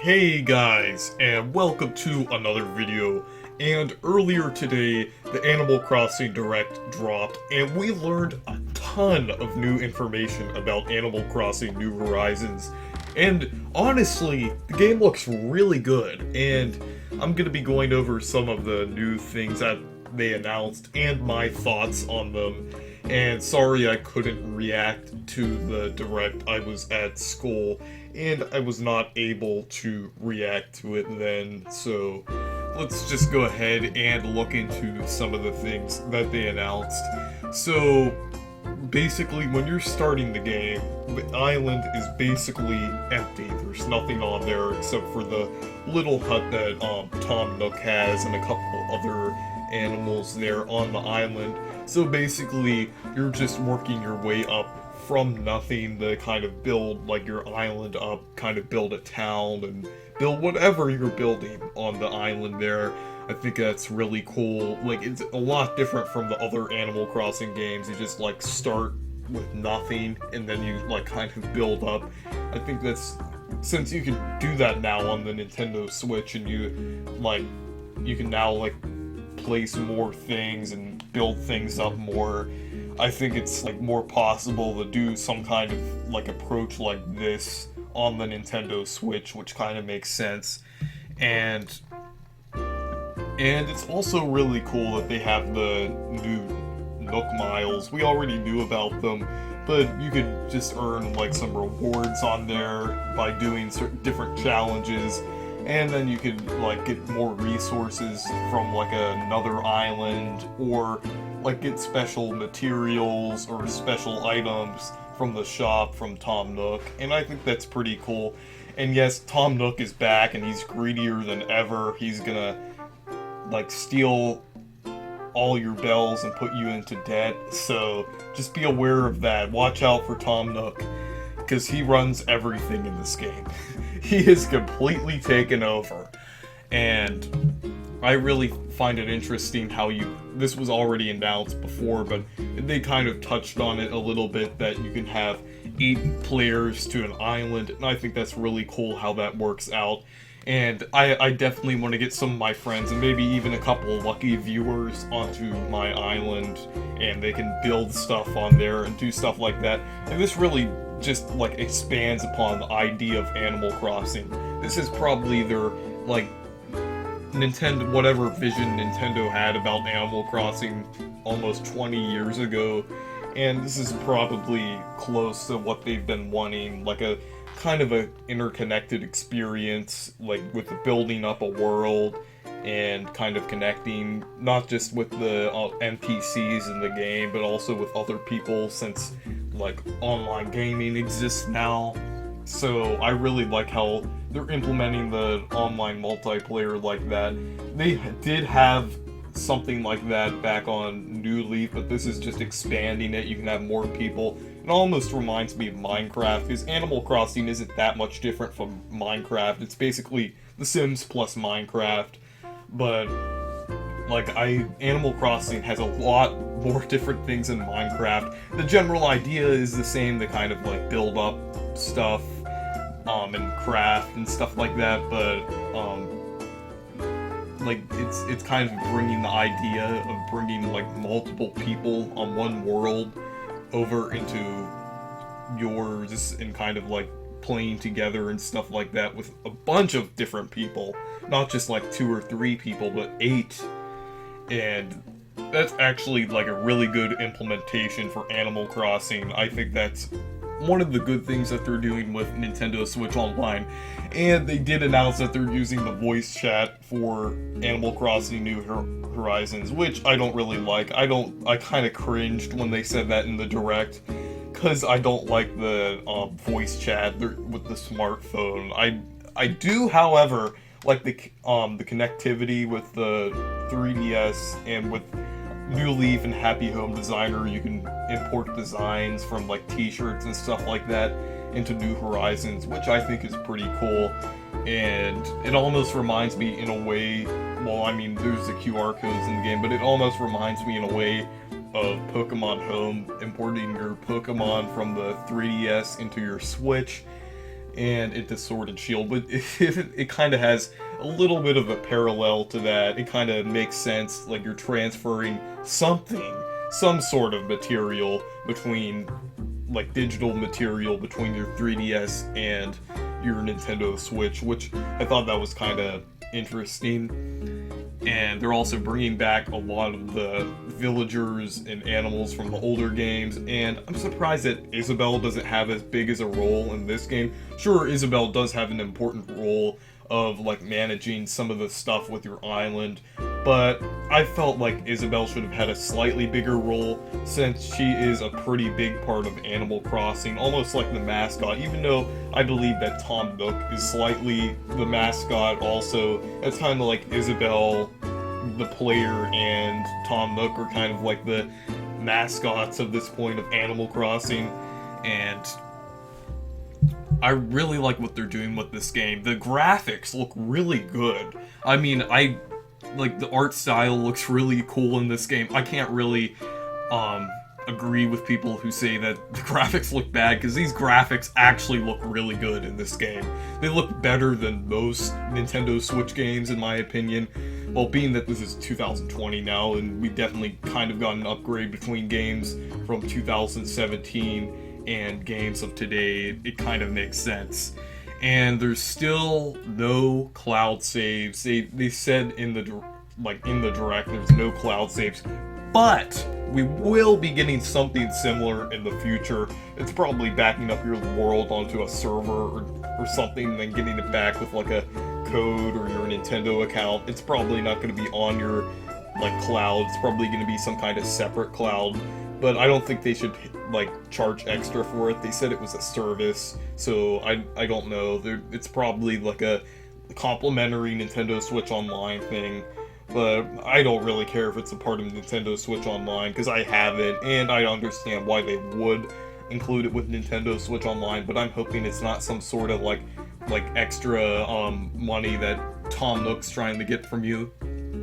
Hey guys, and welcome to another video. And earlier today, the Animal Crossing Direct dropped, and we learned a ton of new information about Animal Crossing New Horizons. And honestly, the game looks really good, and I'm gonna be going over some of the new things that they announced and my thoughts on them. And sorry I couldn't react to the Direct. I was at school and I was not able to react to it then, so let's just go ahead and look into some of the things that they announced. So basically, when you're starting the game, the island is basically empty. There's nothing on there except for the little hut that Tom Nook has and a couple other animals there on the island. So basically, you're just working your way up from nothing to kind of build like your island up, kind of build a town and build whatever you're building on the island there. I think that's really cool. Like, it's a lot different from the other Animal Crossing games. You just like start with nothing and then you like kind of build up. I think that's, since you can do that now on the Nintendo Switch, and you can now like place more things and build things up more. I think it's like more possible to do some kind of like approach like this on the Nintendo Switch, which kind of makes sense. And it's also really cool that they have the new Nook Miles. We already knew about them, but you could just earn like some rewards on there by doing certain different challenges. And then you could like get more resources from like another island, or like get special materials or special items from the shop from Tom Nook. And I think that's pretty cool. And yes, Tom Nook is back and he's greedier than ever. He's gonna like steal all your bells and put you into debt. So just be aware of that. Watch out for Tom Nook, because he runs everything in this game. He is completely taken over. And I really find it interesting how this was already announced before, but they kind of touched on it a little bit, that you can have 8 players to an island, and I think that's really cool how that works out. And I definitely want to get some of my friends, and maybe even a couple lucky viewers, onto my island, and they can build stuff on there and do stuff like that. And this really just like expands upon the idea of Animal Crossing. This is probably their like Nintendo, whatever vision Nintendo had about Animal Crossing almost 20 years ago, and this is probably close to what they've been wanting, like a kind of a interconnected experience, like with the building up a world and kind of connecting not just with the NPCs in the game, but also with other people, since like online gaming exists now. So I really like how they're implementing the online multiplayer like that. They did have something like that back on New Leaf, but this is just expanding it. You can have more people. It almost reminds me of Minecraft, because Animal Crossing isn't that much different from Minecraft. It's basically The Sims plus Minecraft, but like Animal Crossing has a lot more different things than Minecraft. The general idea is the same, to kind of like build up stuff and craft and stuff like that, but like it's kind of bringing the idea of bringing like multiple people on one world over into yours, and kind of like playing together and stuff like that with a bunch of different people, not just like 2 or 3 people, but 8. And that's actually like a really good implementation for Animal Crossing. I think that's one of the good things that they're doing with Nintendo Switch Online. And they did announce that they're using the voice chat for Animal Crossing New Horizons, which I don't really like. I kind of cringed when they said that in the Direct, because I don't like the voice chat with the smartphone. I do, however, like the connectivity with the 3DS, and with New Leaf and Happy Home Designer, you can import designs from like t-shirts and stuff like that into New Horizons, which I think is pretty cool. And it almost reminds me in a way, well, I mean, there's the QR codes in the game, but it almost reminds me in a way of Pokemon Home, importing your Pokemon from the 3DS into your Switch. and into Sword and Shield, but it kind of has a little bit of a parallel to that. It kind of makes sense, like you're transferring something, some sort of material between, like digital material between your 3DS and your Nintendo Switch, which I thought that was kind of interesting. And they're also bringing back a lot of the villagers and animals from the older games, and I'm surprised that Isabelle doesn't have as big as a role in this game. Sure, Isabelle does have an important role of like managing some of the stuff with your island, but I felt like Isabelle should have had a slightly bigger role since she is a pretty big part of Animal Crossing, almost like the mascot, even though I believe that Tom Nook is slightly the mascot also. It's kind of like Isabelle, the player, and Tom Nook are kind of like the mascots of this point of Animal Crossing, and I really like what they're doing with this game. The graphics look really good. I mean, like the art style looks really cool in this game. I can't really agree with people who say that the graphics look bad, because these graphics actually look really good in this game. They look better than most Nintendo Switch games in my opinion. Well, being that this is 2020 now, and we definitely kind of got an upgrade between games from 2017 and games of today, it kind of makes sense. And there's still no cloud saves. They said in the direct there's no cloud saves, but we will be getting something similar in the future. It's probably backing up your world onto a server or something, and then getting it back with like a code or your Nintendo account. It's probably not going to be on your like cloud. It's probably going to be some kind of separate cloud, but I don't think they should like charge extra for it. They said it was a service, so I don't know. It's probably like a complimentary Nintendo Switch Online thing, but I don't really care if it's a part of Nintendo Switch Online, because I have it, and I understand why they would include it with Nintendo Switch Online, but I'm hoping it's not some sort of like extra money that Tom Nook's trying to get from you.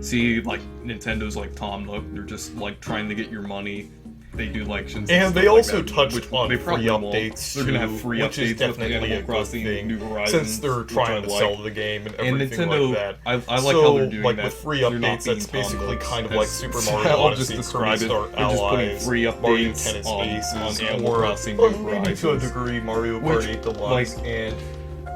See, like Nintendo's like Tom Nook, they're just like trying to get your money. They do elections, and they also touched on they free updates. They're gonna have free which updates is definitely with Animal a good Crossing thing, New Horizons, since they're trying to sell the game and everything Nintendo, like that. I like so, how they're doing like that. with free They're not updates, being that's Tom basically Nooks, kind of like as Super Mario I'll Odyssey, just describe Kirby it. Star They're just putting Allies, free Mario updates Tennis on Aces, Animal or Crossing or New maybe to a Horizons, degree Mario which, Kart 8 Deluxe, like, and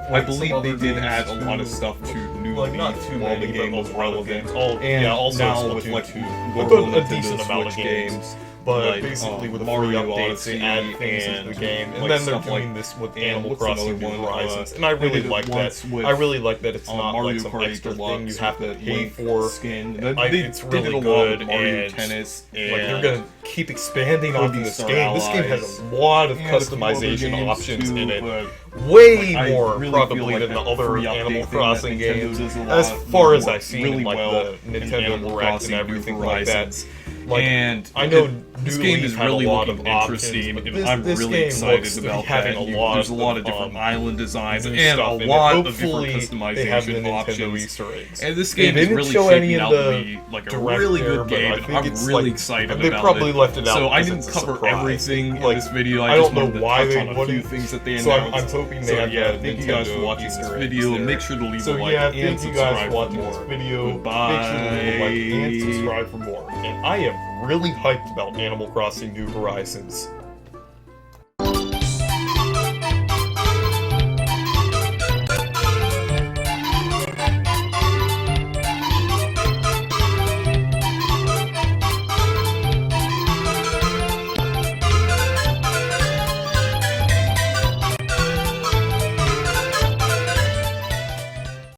I believe some they other did games add a lot too. of stuff to New Like, not Leaf too while many, the but game a was lot of relevant. games. Oh, And yeah, also now with Splatoon like 2. normal a Nintendo decent amount of Switch games. But like, basically with the free Mario updates, Odyssey they add things into and, the game, and like, then they're stuff doing like- this with and Animal what's Crossing another New one? Horizons, and I They really did it like that. once with, I really like that it's not Mario like some Kart 8 extra Deluxe thing you have to with the pay Link for. skin. It's They did really a lot good, with Mario and Tennis, and like they're gonna keep expanding on Kirby this Star game. This game Allies, has a lot of and a few other customization games options too, in it. but Way like, I more really probably feel like than the that other free update Animal thing that Crossing Nintendo games, does a as lot far as more I've seen really in like well the in Nintendo Animal Direct Crossing and New everything like that. Horizons. Like, And I know this New game Leaf is had really a lot looking of options, interesting, but and this I'm really game excited looks to be about having that. a lot There's a lot of different of, island designs new and a stuff in it. lot of Hopefully, different they have the customization Nintendo options. Easter eggs. And this They game is didn't really show any shaping of out to the be like a direct really there, good but game, I and think I'm it's really like- excited they about probably it. left it out So I because didn't it's a cover surprise. everything in Like, this video. I I just don't know wanted to why touch they on a few wouldn't- things that they So announced. I'm hoping they So have yeah, the thank you guys for Nintendo watching this Easter eggs video. there. Make sure to leave So a like yeah, and thank you subscribe guys for for watching more. this video. Goodbye. Make sure to leave a like and subscribe for more. And I am really hyped about Animal Crossing New Horizons.